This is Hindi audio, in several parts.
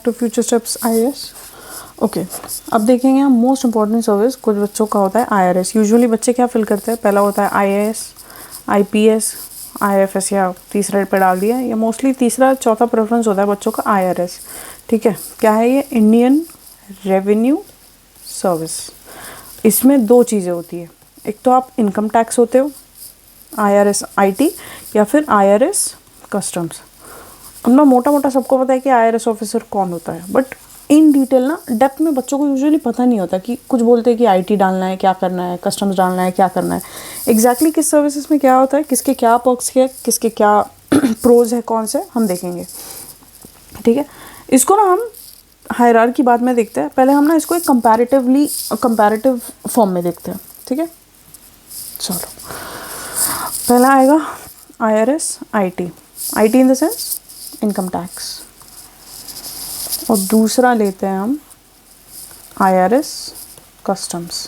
To future steps IAS। Okay, अब देखेंगे हम मोस्ट इंपॉर्टेंट सर्विस कुछ बच्चों का होता है IRS। यूजुअली बच्चे क्या फिल करते हैं, पहला होता है IAS, IPS, IFS या तीसरा पे डाल दिया, या मोस्टली तीसरा चौथा प्रेफरेंस होता है बच्चों का IRS। ठीक है, क्या है ये? Indian revenue service. इसमें दो चीज़ें होती है, एक तो आप इनकम टैक्स होते हो IRS IT, या फिर IRS कस्टम्स। अब ना मोटा मोटा सबको पता है कि IRS ऑफिसर कौन होता है, बट इन डिटेल ना डेप्थ में बच्चों को यूजुअली पता नहीं होता। कि कुछ बोलते हैं कि IT डालना है, क्या करना है, कस्टम्स डालना है, क्या करना है, एग्जैक्टली किस सर्विसेज में क्या होता है, किसके क्या पर्क्स है, किसके क्या प्रोज है, कौन से हम देखेंगे। ठीक है, इसको ना हम हायरार्की बाद में देखते हैं, पहले हम ना इसको एक कंपैरेटिव फॉर्म में देखते हैं। ठीक है, चलो पहला आएगा IRS IT in the sense income tax, और दूसरा लेते हैं हम IRS कस्टम्स।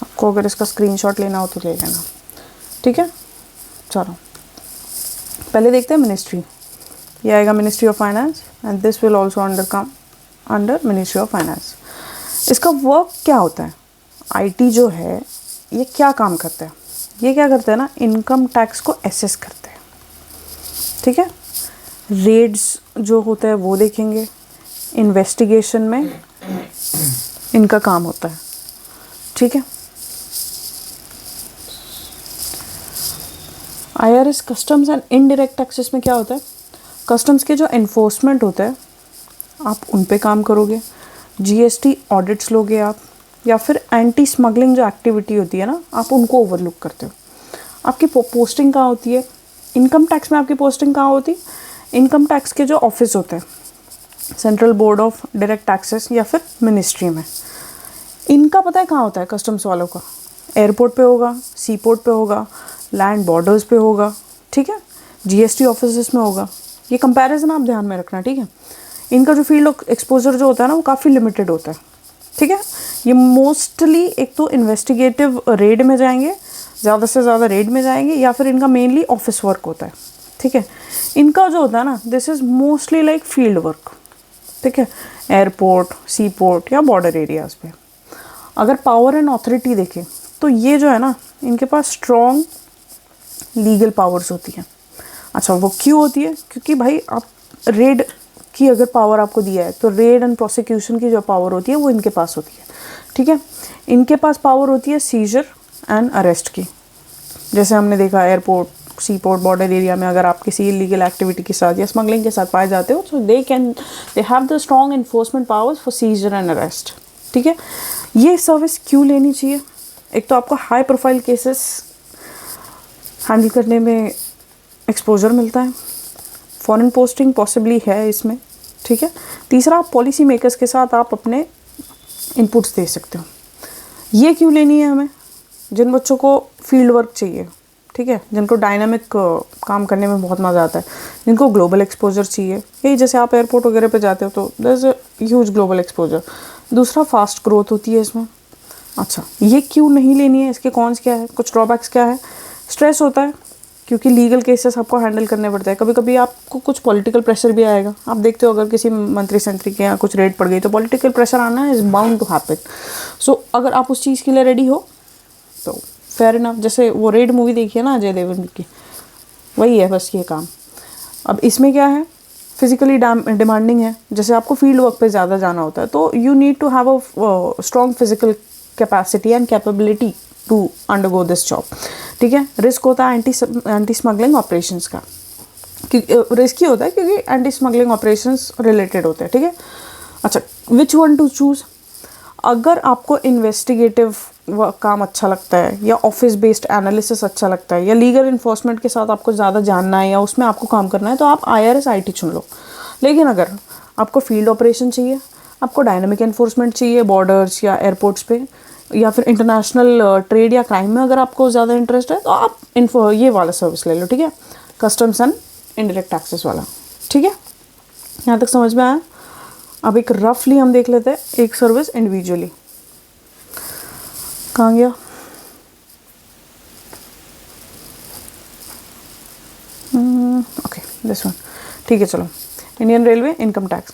आपको अगर इसका स्क्रीनशॉट लेना हो तो ले लेना। ठीक है, चलो पहले देखते हैं मिनिस्ट्री। ये आएगा ministry of finance and this will also under ministry of finance. इसका वर्क क्या होता है? IT जो है ये क्या काम करता है? ये क्या करते हैं ना, इनकम टैक्स को एसेस करते हैं। ठीक है, रेड्स जो होता है वो देखेंगे, इन्वेस्टिगेशन में इनका काम होता है। ठीक है, IRS customs and indirect taxes में क्या होता है? कस्टम्स के जो एनफोर्समेंट होता है आप उन पे काम करोगे, GST ऑडिट्स लोगे आप, या फिर एंटी स्मगलिंग जो एक्टिविटी होती है ना आप उनको ओवरलुक करते हो। आपकी पोस्टिंग कहाँ होती है? इनकम टैक्स में आपकी पोस्टिंग कहाँ होती है? इनकम टैक्स के जो ऑफिस होते हैं, central board of direct taxes या फिर मिनिस्ट्री में। इनका पता है कहाँ होता है कस्टम्स वालों का? एयरपोर्ट पे होगा, सी पोर्ट पे होगा, लैंड बॉर्डर्स पे होगा। ठीक है, GST ऑफिस में होगा। ये कंपैरिजन आप ध्यान में रखना। ठीक है, इनका जो फील्ड ऑफ एक्सपोजर जो होता है ना वो काफ़ी लिमिटेड होता है। ठीक है, ये मोस्टली एक तो इन्वेस्टिगेटिव रेड में जाएंगे, ज़्यादा से ज़्यादा रेड में जाएंगे, या फिर इनका मेनली ऑफिस वर्क होता है। ठीक है, इनका जो होता है ना this is mostly like field work. ठीक है, एयरपोर्ट, सी पोर्ट या बॉर्डर एरियाज़ पे। अगर पावर एंड ऑथोरिटी देखें तो ये जो है ना इनके पास स्ट्रॉन्ग लीगल पावर्स होती हैं। अच्छा, वो क्यों होती है? क्योंकि भाई आप रेड की अगर पावर आपको दिया है तो रेड एंड प्रोसिक्यूशन की जो पावर होती है वो इनके पास होती है। ठीक है, इनके पास पावर होती है सीजर एंड अरेस्ट की। जैसे हमने देखा airport, sea port, border area में अगर आप किसी इलीगल एक्टिविटी के साथ या स्मगलिंग के साथ पाए जाते हो तो they have the strong enforcement powers for seizure and arrest. ठीक है, ये सर्विस क्यों लेनी चाहिए? एक तो आपको हाई प्रोफाइल केसेस हैंडल करने में एक्सपोजर मिलता है, फॉरेन पोस्टिंग पॉसिबली है इसमें। ठीक है, तीसरा आप पॉलिसी मेकर्स के साथ आप अपने इनपुट्स दे सकते हो। ये क्यों लेनी है हमें? जिन बच्चों को फील्ड वर्क चाहिए, ठीक है, जिनको डायनामिक काम करने में बहुत मज़ा आता है, जिनको ग्लोबल एक्सपोजर चाहिए, यही जैसे आप एयरपोर्ट वगैरह पे जाते हो तो there is a huge global exposure. दूसरा फास्ट ग्रोथ होती है इसमें। अच्छा, ये क्यों नहीं लेनी है? इसके कॉन्स क्या है, कुछ ड्रॉबैक्स क्या है? स्ट्रेस होता है क्योंकि लीगल केसेस आपको हैंडल करने पड़ते हैं। कभी कभी आपको कुछ पॉलिटिकल प्रेशर भी आएगा। आप देखते हो अगर किसी मंत्री संतरी के यहाँ कुछ रेड पड़ गई तो पॉलिटिकल प्रेशर आना इज़ बाउंड टू हैपन। सो अगर आप उस चीज़ के लिए रेडी हो तो फेयर इनफ। जैसे वो रेड मूवी देखी है ना अजय देवगन की, वही है बस ये काम। अब इसमें क्या है, फिजिकली डिमांडिंग है। जैसे आपको फील्ड वर्क पे ज़्यादा जाना होता है तो you need to have a strong physical capacity and capability to undergo this job. ठीक है, रिस्क होता है एंटी स्मगलिंग ऑपरेशंस का। रिस्की होता है क्योंकि एंटी स्मगलिंग ऑपरेशंस रिलेटेड होते हैं। ठीक है, अच्छा, विच वन टू चूज़? अगर आपको इन्वेस्टिगेटिव काम अच्छा लगता है, या ऑफिस बेस्ड एनालिसिस अच्छा लगता है, या लीगल इन्फोर्समेंट के साथ आपको ज़्यादा जानना है या उसमें आपको काम करना है तो आप IRS IT चुन लो। लेकिन अगर आपको फील्ड ऑपरेशन चाहिए, आपको डायनामिक एनफोर्समेंट चाहिए बॉर्डर्स या एयरपोर्ट्स पे, या फिर इंटरनेशनल ट्रेड या क्राइम में अगर आपको ज़्यादा इंटरेस्ट है तो आप ये वाला सर्विस ले लो। ठीक है, कस्टम्स एंड इनडायरेक्ट टैक्सेस वाला। ठीक है, यहाँ तक समझ में आया? अब एक रफली हम देख लेते हैं एक सर्विस इंडिविजुअली। कहाँ गया? Okay, this one. ठीक है, चलो, Indian railway income tax.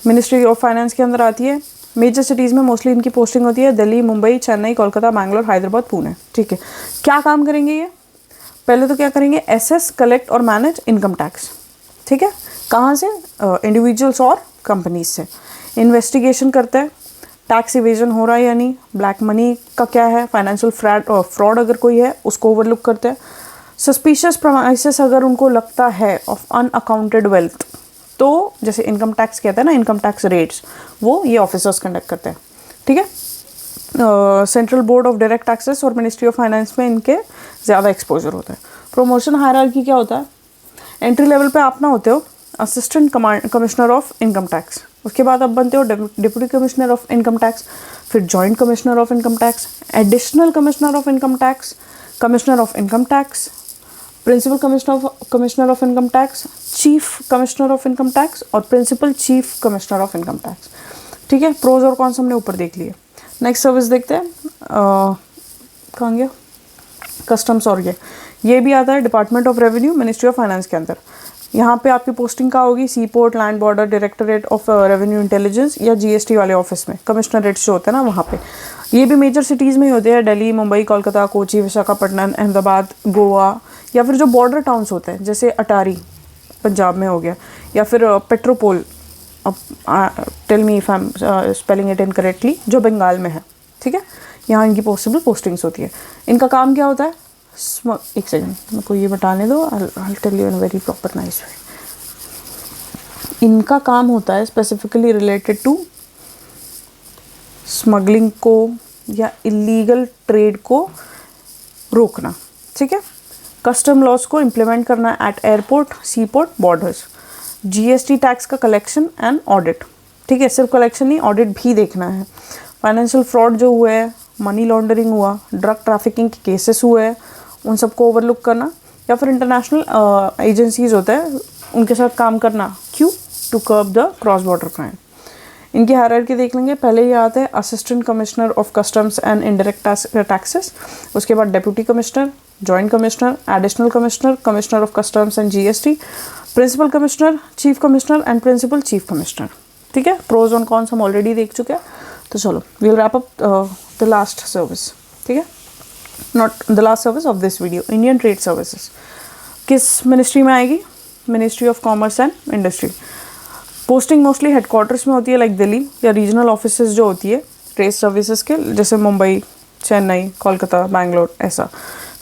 Ministry of finance के अंदर आती है। मेजर सिटीज़ में मोस्टली इनकी पोस्टिंग होती है, दिल्ली, मुंबई, चेन्नई, कोलकाता, बैंगलोर, हैदराबाद, पुणे। ठीक है, क्या काम करेंगे ये? पहले तो क्या करेंगे, एसेस, कलेक्ट और मैनेज इनकम टैक्स। ठीक है, कहाँ से? इंडिविजुअल्स और कंपनीज से। इन्वेस्टिगेशन करते हैं, टैक्स इवेजन हो रहा है या नहीं, ब्लैक मनी का क्या है, फाइनेंशियल फ्रॉड अगर कोई है उसको ओवरलुक करते हैं। सस्पिशियस प्रमाइसेस अगर उनको लगता है ऑफ अनअकाउंटेड वेल्थ, तो जैसे इनकम टैक्स कहते हैं ना, इनकम टैक्स रेट्स, वो ये ऑफिसर्स कंडक्ट करते हैं। ठीक है, central board of direct taxes और मिनिस्ट्री ऑफ फाइनेंस में इनके ज़्यादा एक्सपोजर होता है। प्रमोशन हायरार्की क्या होता है? एंट्री लेवल पे आप ना होते हो assistant commissioner of income tax, उसके बाद आप बनते हो deputy commissioner of income tax, फिर joint commissioner of income tax, additional commissioner of income tax, commissioner of income tax, principal commissioner of income tax, chief commissioner of income tax और principal chief commissioner of income tax. ठीक है, प्रोज और कॉन्स हमने ऊपर देख लिए। नेक्स्ट सर्विस देखते हैं, कहाँ गया, कस्टम्स। और ये भी आता है department of revenue, ministry of finance के अंदर। यहाँ पे आपकी पोस्टिंग क्या होगी? Sea port, land border, directorate of revenue intelligence या जीएसटी वाले ऑफिस में, कमिश्नरेट्स जो होते हैं ना वहाँ पे। ये भी मेजर सिटीज़ में ही होते हैं, दिल्ली, मुंबई, कोलकाता, कोची, विशाखापट्टनम, अहमदाबाद, गोवा, या फिर जो बॉर्डर टाउन्स होते हैं जैसे अटारी पंजाब में हो गया, या फिर Petrapole, tell me if I am spelling it incorrectly, जो बंगाल में है। ठीक है, यहाँ इनकी पॉसिबल पोस्टिंग्स होती है। इनका काम क्या होता है? एक सेकंड मेरे को ये बताने दो, I tell you in very proper nice way. इनका काम होता है स्पेसिफिकली रिलेटेड टू स्मगलिंग को या इलीगल ट्रेड को रोकना। ठीक है, कस्टम लॉस को इम्प्लीमेंट करना at airport, sea port, borders, GST tax का कलेक्शन एंड ऑडिट। ठीक है, सिर्फ कलेक्शन नहीं, ऑडिट भी देखना है। फाइनेंशियल फ्रॉड जो हुए है, मनी लॉन्ड्रिंग हुआ, ड्रग ट्रैफिकिंग के केसेस हुए हैं, उन सबको ओवरलुक करना, या फिर इंटरनेशनल एजेंसीज होते हैं उनके साथ काम करना। क्यों? To curb the cross border crime. इनकी हायरार्की देख लेंगे। पहले ये आते हैं assistant commissioner of customs and indirect taxes, उसके बाद deputy commissioner, joint commissioner, additional commissioner, commissioner of customs and GST, principal commissioner, chief commissioner and principal chief commissioner. ठीक है, प्रोज ऑन कॉन्स हम ऑलरेडी देख चुके हैं। तो चलो we will wrap up the last service. ठीक है, not the last service of this video, Indian trade services किस मिनिस्ट्री में आएगी? Ministry of commerce and industry. Posting mostly headquarters में होती है, लाइक दिल्ली, या रीजनल ऑफिसेज जो होती है ट्रेड सर्विसेज के, जैसे मुंबई, चेन्नई, कोलकाता, बैंगलोर, ऐसा।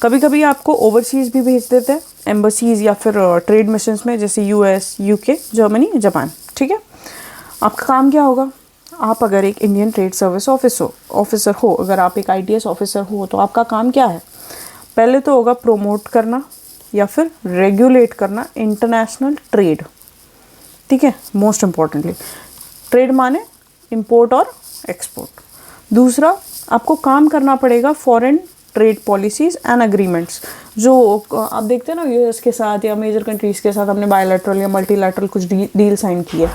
कभी कभी आपको ओवरसीज़ भी भेज देते हैं, एम्बसीज या फिर ट्रेड मिशंस में, जैसे यूएस, यूके, जर्मनी, जापान। ठीक है, आपका काम क्या होगा? आप अगर एक इंडियन ट्रेड सर्विस ऑफिसर हो, अगर आप एक आईटीएस ऑफिसर हो, तो आपका काम क्या है? पहले तो होगा प्रमोट करना या फिर रेगुलेट करना इंटरनेशनल ट्रेड। ठीक है, मोस्ट इम्पॉर्टेंटली ट्रेड माने इंपोर्ट और एक्सपोर्ट। दूसरा, आपको काम करना पड़ेगा foreign trade policies and agreements, जो आप देखते हैं ना यूएस के साथ या मेजर कंट्रीज़ के साथ हमने बायलैटरल या मल्टीलैटरल कुछ डील साइन की है,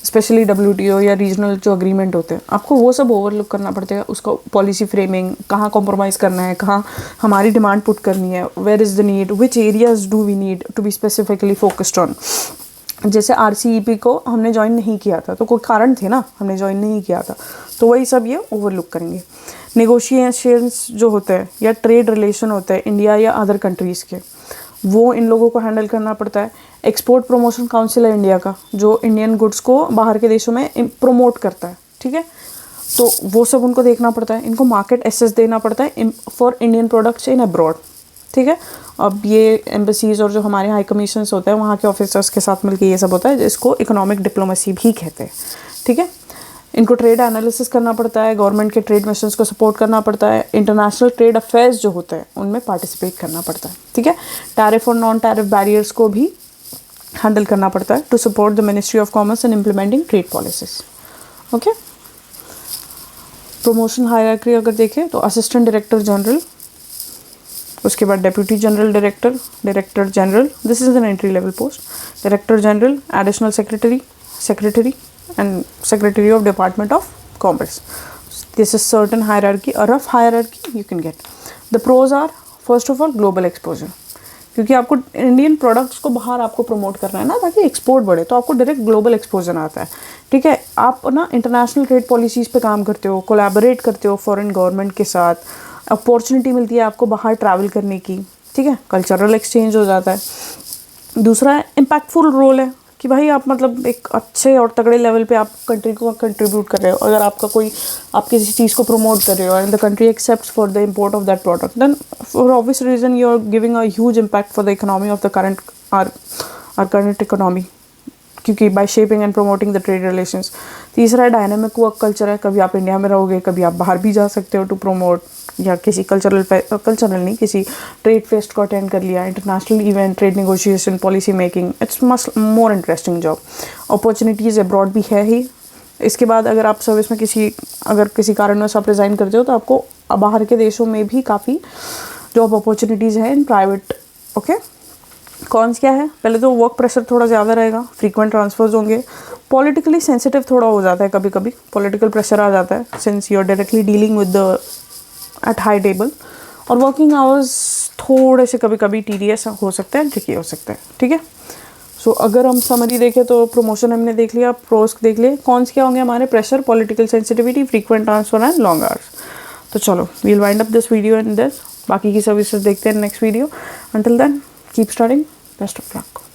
स्पेशली डब्ल्यूटीओ या रीजनल जो अग्रीमेंट होते हैं, आपको वो सब ओवरलुक करना पड़ता है। उसका पॉलिसी फ्रेमिंग, कहाँ कॉम्प्रोमाइज़ करना है, कहाँ हमारी डिमांड पुट करनी है, where is the need, which areas do we need to be specifically focused on. जैसे आरसीईपी को हमने ज्वाइन नहीं किया था, तो कोई कारण थे ना, हमने ज्वाइन नहीं किया था, तो वही सब ये ओवरलुक करेंगे। नेगोशिएशंस जो होते हैं या ट्रेड रिलेशन होते हैं इंडिया या अदर कंट्रीज़ के, वो इन लोगों को हैंडल करना पड़ता है। एक्सपोर्ट प्रमोशन काउंसिल है इंडिया का, जो इंडियन गुड्स को बाहर के देशों में प्रमोट करता है। ठीक है, तो वो सब उनको देखना पड़ता है। इनको मार्केट एक्सेस देना पड़ता है for Indian products in abroad. ठीक है, अब ये एम्बेसीज और जो हमारे हाई कमीशंस होते हैं वहाँ के ऑफिसर्स के साथ मिलकर ये सब होता है, जिसको इकोनॉमिक डिप्लोमेसी भी कहते हैं। ठीक है, इनको ट्रेड एनालिसिस करना पड़ता है, गवर्नमेंट के ट्रेड मिशंस को सपोर्ट करना पड़ता है, इंटरनेशनल ट्रेड अफेयर्स जो होते हैं उनमें पार्टिसिपेट करना पड़ता है। ठीक है, टैरिफ और नॉन टैरिफ बैरियर्स को भी हैंडल करना पड़ता है to support the ministry of commerce and implementing trade policies. Okay, promotion hierarchy अगर देखें तो असिस्टेंट डायरेक्टर जनरल, उसके बाद deputy general director, director general, this is an entry level post, director general, additional secretary and secretary of department of commerce. This is certain hierarchy, a rough hierarchy you can get. The pros are, first of all, global exposure. क्योंकि आपको इंडियन प्रोडक्ट्स को बाहर आपको प्रमोट करना है ना, ताकि एक्सपोर्ट बढ़े, तो आपको डायरेक्ट ग्लोबल एक्सपोजर आता है। ठीक है, आप ना इंटरनेशनल ट्रेड पॉलिसीज़ पे काम करते हो, कोलैबोरेट करते हो फॉरेन गवर्नमेंट के साथ, अपॉर्चुनिटी मिलती है आपको बाहर ट्रैवल करने की। ठीक है, कल्चरल एक्सचेंज हो जाता है। दूसरा इम्पैक्टफुल रोल है कि भाई आप मतलब एक अच्छे और तगड़े लेवल पे आप कंट्री को कंट्रीब्यूट कर रहे हो। अगर आपका कोई, आप किसी चीज़ को प्रमोट कर रहे हो and the country accepts for the import of that product, then for obvious reason you are giving a huge impact for the economy of the current are current economy, क्योंकि by shaping and promoting the trade relations. तीसरा डायनामिक वर्क कल्चर है, कभी आप इंडिया में रहोगे, कभी आप बाहर भी जा सकते हो टू प्रमोट, या किसी कल्चरल नहीं, किसी ट्रेड फेस्ट को अटेंड कर लिया, international event, trade negotiation, policy making, it's must more interesting job. Opportunities abroad भी है ही। इसके बाद अगर आप सर्विस में अगर किसी कारणवश आप रिज़ाइन करते हो तो आपको बाहर के देशों में भी काफ़ी जॉब अपॉर्चुनिटीज़ हैं इन प्राइवेट। ओके, कॉन्स क्या है? पहले तो वर्क प्रेशर थोड़ा ज़्यादा रहेगा, फ्रीक्वेंट ट्रांसफर्स होंगे, पॉलिटिकली सेंसिटिव थोड़ा हो जाता है, कभी कभी पॉलिटिकल प्रेशर आ जाता है since you are directly dealing with the at high table, और वर्किंग आवर्स थोड़े से कभी कभी टीडीएस हो सकता है, ट्रिकी हो सकता है। ठीक है, सो अगर हम समरी देखें तो प्रमोशन हमने देख लिया, प्रोस देख लिए, कॉन्स क्या होंगे हमारे? Pressure, political sensitivity, frequent transfer and long hours. तो चलो, we'll wind up this video and this, बाकी की सर्विसेज देखते हैं next video. Until then keep studying, best of luck.